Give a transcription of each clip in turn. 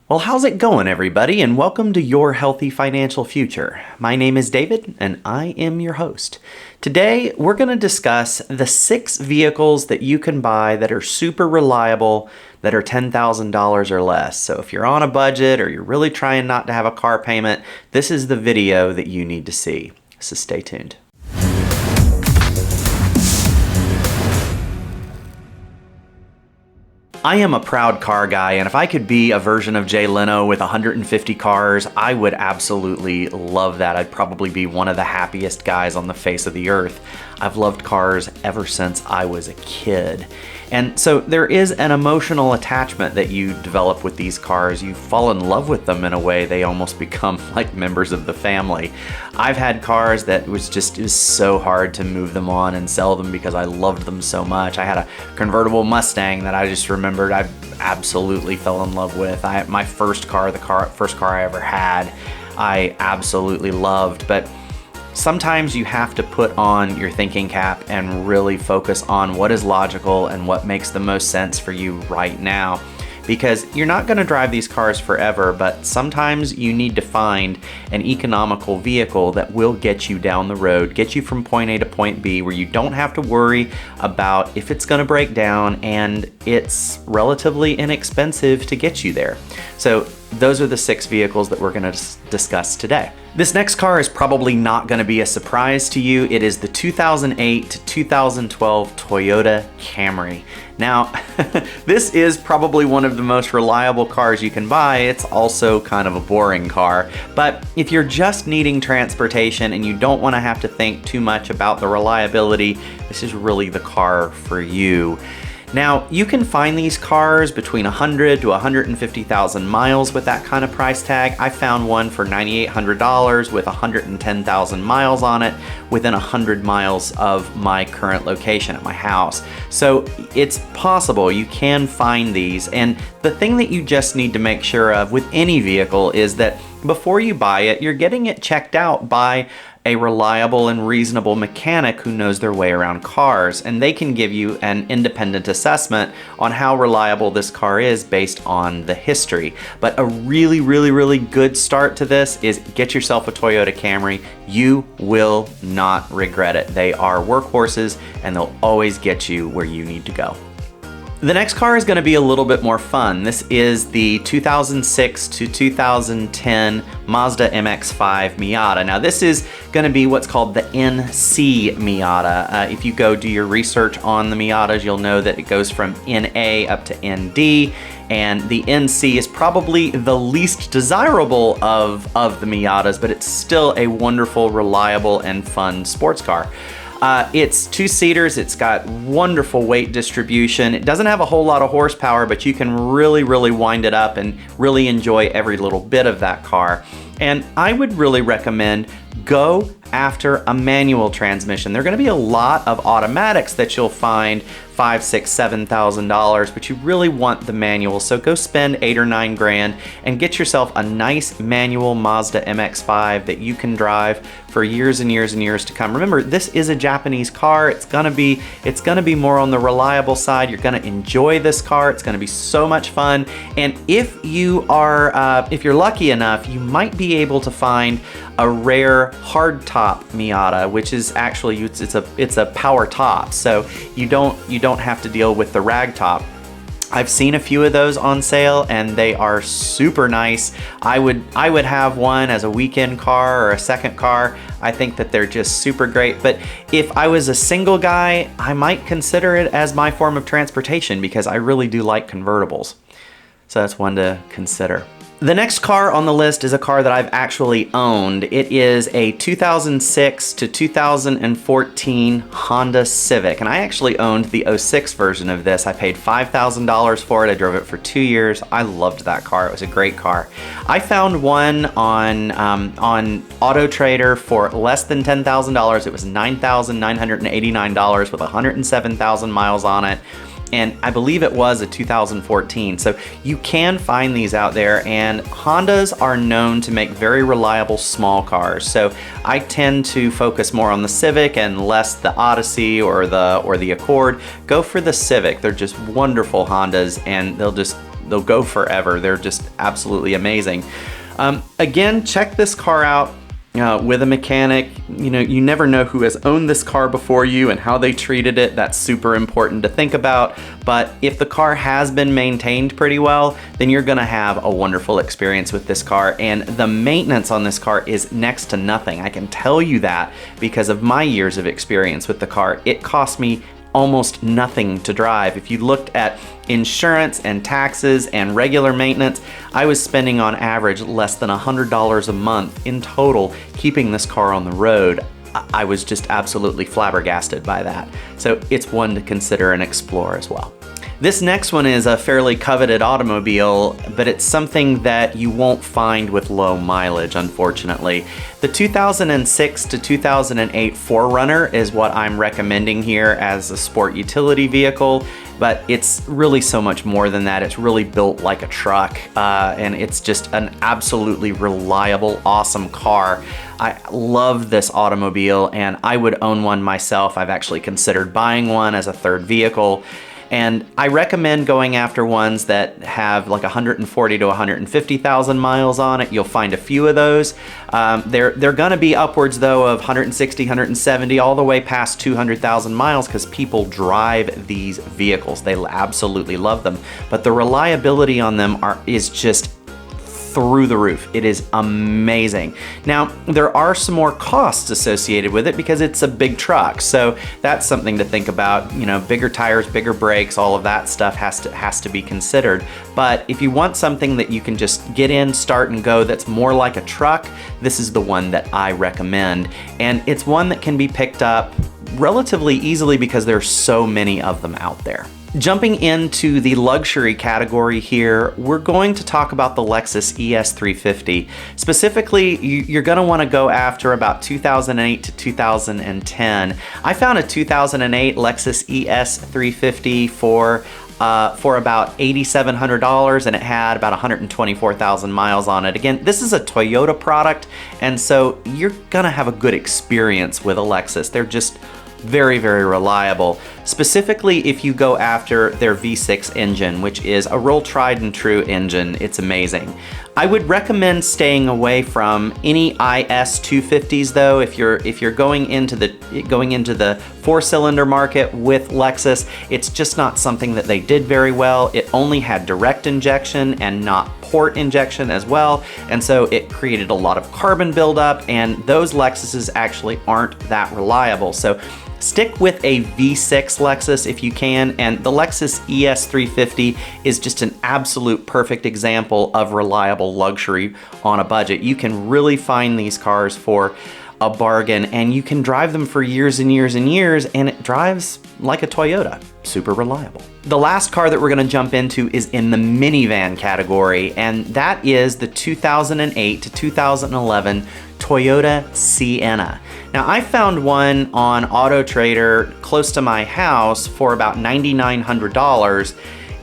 Well, how's it going, everybody, and welcome to Your Healthy Financial Future. My name is David, and I am your host. Today, we're going to discuss the 6 vehicles that you can buy that are super reliable, that are $10,000 or less. So if you're on a budget or you're really trying not to have a car payment, this is the video that you need to see. So stay tuned. I am a proud car guy, and if I could be a version of Jay Leno with 150 cars, I would absolutely love that. I'd probably be one of the happiest guys on the face of the earth. I've loved cars ever since I was a kid. And so there is an emotional attachment that you develop with these cars. You fall in love with them in a way. They almost become like members of the family. I've had cars that it was so hard to move them on and sell them because I loved them so much. I had a convertible Mustang that I just remembered I absolutely fell in love with. My first car, first car I ever had, I absolutely loved. But sometimes you have to put on your thinking cap and really focus on what is logical and what makes the most sense for you right now. Because you're not going to drive these cars forever, but sometimes you need to find an economical vehicle that will get you down the road, get you from point A to point B, where you don't have to worry about if it's going to break down, and it's relatively inexpensive to get you there. So those are the 6 vehicles that we're going to discuss today. This next car is probably not going to be a surprise to you. It is the 2008 to 2012 Toyota Camry. Now, this is probably one of the most reliable cars you can buy. It's also kind of a boring car, but if you're just needing transportation and you don't want to have to think too much about the reliability, this is really the car for you. Now, you can find these cars between 100 to 150,000 miles with that kind of price tag. I found one for $9,800 with 110,000 miles on it within 100 miles of my current location at my house. So it's possible you can find these. And the thing that you just need to make sure of with any vehicle is that before you buy it, you're getting it checked out by a reliable and reasonable mechanic who knows their way around cars, and they can give you an independent assessment on how reliable this car is based on the history. But a really good start to this is get yourself a Toyota Camry. You will not regret it. They are workhorses and they'll always get you where you need to go. The next car is going to be a little bit more fun. This is the 2006 to 2010 Mazda MX-5 Miata. Now this is going to be what's called the NC Miata. If you go do your research on the Miatas, you'll know that it goes from NA up to ND, and the NC is probably the least desirable of the Miatas, but it's still a wonderful, reliable, and fun sports car. It's 2-seaters, it's got wonderful weight distribution. It doesn't have a whole lot of horsepower, but you can really wind it up and really enjoy every little bit of that car. And I would really recommend go after a manual transmission. There are going to be a lot of automatics that you'll find $5,000, $6,000, $7,000, but you really want the manual. So go spend $8 or $9 grand and get yourself a nice manual Mazda MX-5 that you can drive for years and years and years to come. Remember, this is a Japanese car. It's gonna be more on the reliable side. You're gonna enjoy this car. It's gonna be so much fun. And if you're lucky enough, you might be able to find a rare hardtop Miata, which is actually it's a power top, so you don't have to deal with the rag top. I've seen a few of those on sale and they are super nice. I would have one as a weekend car or a second car. I think that they're just super great. But if I was a single guy, I might consider it as my form of transportation because I really do like convertibles. So that's one to consider. The next car on the list is a car that I've actually owned. It is a 2006 to 2014 Honda Civic, and I actually owned the 06 version of this. I paid $5,000 for it. I drove it for 2 years. I loved that car. It was a great car. I found one on Auto Trader for less than $10,000. It was $9,989 with 107,000 miles on it. And I believe it was a 2014. So you can find these out there, and Hondas are known to make very reliable small cars. So I tend to focus more on the Civic and less the Odyssey or the Accord. Go for the Civic. They're just wonderful Hondas, and they'll just they'll go forever. They're just absolutely amazing. Again, check this car out with a mechanic. You know, you never know who has owned this car before you and how they treated it. That's super important to think about. But if the car has been maintained pretty well, then you're gonna have a wonderful experience with this car. And the maintenance on this car is next to nothing. I can tell you that because of my years of experience with the car. It cost me almost nothing to drive. If you looked at insurance and taxes and regular maintenance, I was spending on average less than $100 a month in total keeping this car on the road. I was just absolutely flabbergasted by that. So it's one to consider and explore as well. This next one is a fairly coveted automobile, but it's something that you won't find with low mileage, unfortunately. The 2006 to 2008 4Runner is what I'm recommending here as a sport utility vehicle, but it's really so much more than that. It's really built like a truck, and it's just an absolutely reliable, awesome car. I love this automobile, and I would own one myself. I've actually considered buying one as a third vehicle. And I recommend going after ones that have like 140 to 150,000 miles on it. You'll find a few of those. They're gonna be upwards though of 160, 170, all the way past 200,000 miles because people drive these vehicles. They absolutely love them. But the reliability on them is just through the roof. It is amazing. Now, there are some more costs associated with it because it's a big truck. So that's something to think about. You know, bigger tires, bigger brakes, all of that stuff has to be considered. But if you want something that you can just get in, start and go that's more like a truck, this is the one that I recommend. And it's one that can be picked up relatively easily because there's so many of them out there. Jumping into the luxury category here, we're going to talk about the Lexus ES 350. Specifically, you're going to want to go after about 2008 to 2010. I found a 2008 Lexus ES 350 for about $8,700, and it had about 124,000 miles on it. Again, this is a Toyota product, and so you're gonna have a good experience with a Lexus. They're just very, very reliable. Specifically, if you go after their V6 engine, which is a real tried and true engine, it's amazing. I would recommend staying away from any IS 250s though. If you're going into the four-cylinder market with Lexus, it's just not something that they did very well. It only had direct injection and not port injection as well, and so it created a lot of carbon buildup, and those Lexuses actually aren't that reliable. So stick with a V6 Lexus if you can, and the Lexus ES 350 is just an absolute perfect example of reliable luxury on a budget. You can really find these cars for a bargain, and you can drive them for years and years and years, and it drives like a Toyota. Super reliable. The last car that we're gonna jump into is in the minivan category, and that is the 2008 to 2011 Toyota Sienna. Now, I found one on Auto Trader close to my house for about $9,900,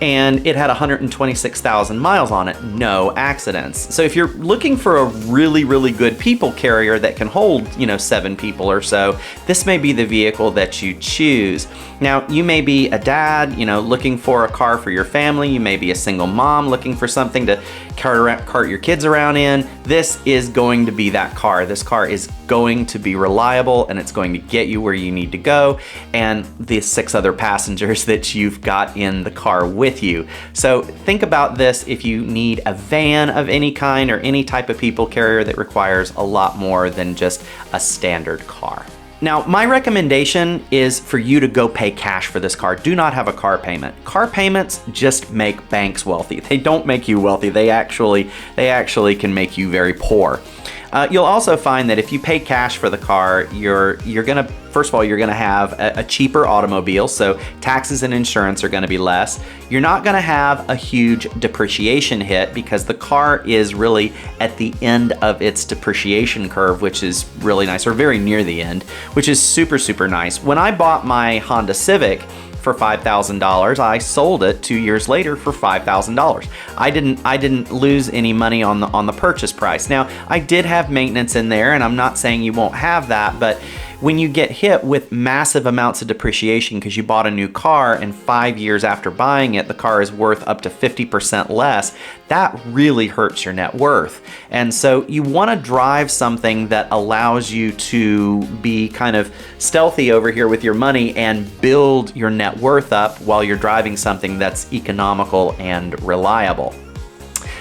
and it had 126,000 miles on it, no accidents. So if you're looking for a really, really good people carrier that can hold, 7 people or so, this may be the vehicle that you choose. Now, you may be a dad, looking for a car for your family. You may be a single mom looking for something to cart your kids around in. This is going to be that car. This car is going to be reliable, and it's going to get you where you need to go, and the 6 other passengers that you've got in the car with you. So think about this if you need a van of any kind or any type of people carrier that requires a lot more than just a standard car. Now, my recommendation is for you to go pay cash for this car. Do not have a car payment. Car payments just make banks wealthy. They don't make you wealthy. They actually can make you very poor. You'll also find that if you pay cash for the car, you're gonna, first of all, you're gonna have a cheaper automobile, so taxes and insurance are gonna be less. You're not gonna have a huge depreciation hit because the car is really at the end of its depreciation curve, which is really nice, or very near the end, which is super, super nice. When I bought my Honda Civic for $5,000, I sold it 2 years later for $5,000. I didn't lose any money on the purchase price. Now, I did have maintenance in there, and I'm not saying you won't have that, but When you get hit with massive amounts of depreciation because you bought a new car and 5 years after buying it, the car is worth up to 50% less, that really hurts your net worth. And so you want to drive something that allows you to be kind of stealthy over here with your money and build your net worth up while you're driving something that's economical and reliable.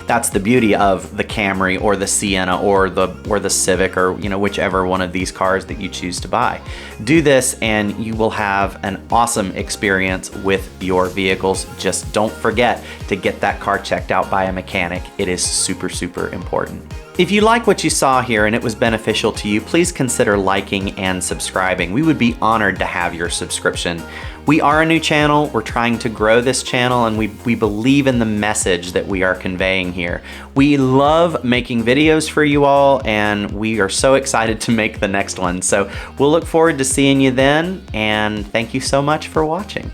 That's the beauty of the Camry or the Sienna or the Civic, or whichever one of these cars that you choose to buy. Do this and you will have an awesome experience with your vehicles. Just don't forget to get that car checked out by a mechanic. It is super, super important. If you like what you saw here and it was beneficial to you, please consider liking and subscribing. We would be honored to have your subscription. We are a new channel. We're trying to grow this channel, and we believe in the message that we are conveying here. We love making videos for you all, and we are so excited to make the next one. So we'll look forward to seeing you then, and thank you so much for watching.